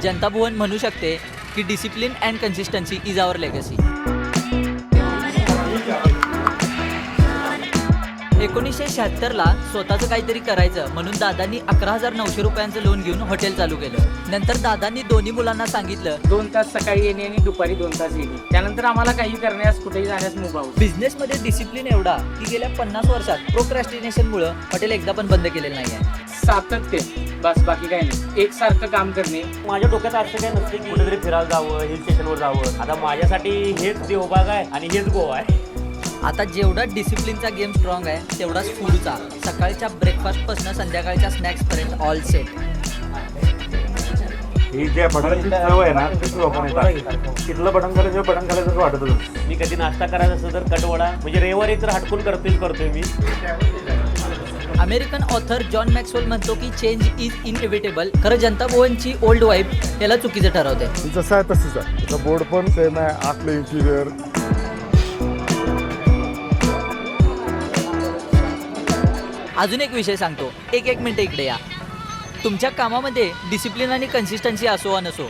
जनता भुवन म्हणू शकते की discipline and consistency is our legacy. 1976ला स्वतःचं काहीतरी करायचं म्हणून दादांनी 11,900 रुपयांचं लोन घेऊन हॉटेल चालू केलं. नंतर दादांनी दोन्ही मुलांना सांगितलं 2 तास सकाळी येणे आणि दुपारी 2 तास येणे. त्यानंतर आम्हाला काही करण्यास कुठेही जाण्यास मुभा होती. बिझनेसमध्ये डिसिप्लिन एवढा की गेल्या 50 वर्षात प्रोक्रॅस्टिनेशनमुळे हॉटेल एकदा पण बंद केलेलं नाही आहे. सातत्य, बस बाकी काही नाही. एकसारखं काम करणे. माझ्या डोक्यात असं काय नसते की कुठेतरी फिरायला जावं, हिल स्टेशनवर जावं. आता माझ्यासाठी हेच देवबाग आहे आणि हेच गोवा आहे. आता जेवढा डिसिप्लिनचा गेम स्ट्रॉंग आहे तेवढाच फूडचा. सकाळच्या ब्रेकफास्टपासून संध्याकाळच्या स्नॅक्सपर्यंत ऑल सेट. ही जे बटनाची सवय आहे ना तीच लोकांना येतात. तिथलं बटन करायचं बटन करायचं वाटतच. मी कधी नाश्ता करायचा असेल तर कटवडा म्हणजे रविवारी तर हटकून करतोय मी. अमेरिकन ऑथर जॉन मॅक्सवेल म्हणतो की चेंज इज इनएव्हिटेबल. खरं जनता भुवनची ओल्ड वाईफ त्याला चुकीचं ठरवते. जसं आहे तसंच आहे. त्याचा बोर्ड पण सेम आहे. आतलं इंटिरियर. अजून एक विषय सांगतो. एक मिनिट इकडे या. तुमच्या कामामध्ये डिसिप्लिन आणि कन्सिस्टन्सी असो वा नसो